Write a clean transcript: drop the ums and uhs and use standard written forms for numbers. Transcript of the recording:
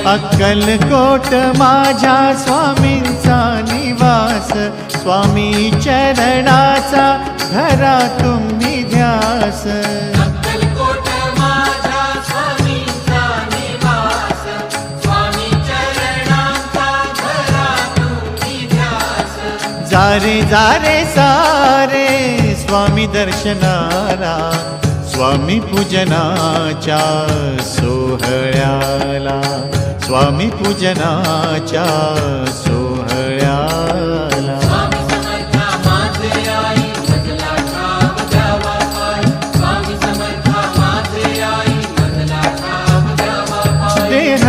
अक्कलकोट माझ्या स्वामींचा निवास, स्वामी चरणाचा धरा तुम्ही ध्यास। अक्कलकोट माझ्या स्वामींचा निवास, स्वामी चरणांचा धरा तुम्ही ध्यास। जारे जारे सारे स्वामी दर्शनाला, स्वामी पूजनाच्या सोहळ्याला, स्वामी पूजनाच्या सोहळ्याला। स्वामी समर्था माझे आई मजला ठाव द्यावा पाय, स्वामी समर्था माझे आई मजला ठाव द्यावा पाय। देह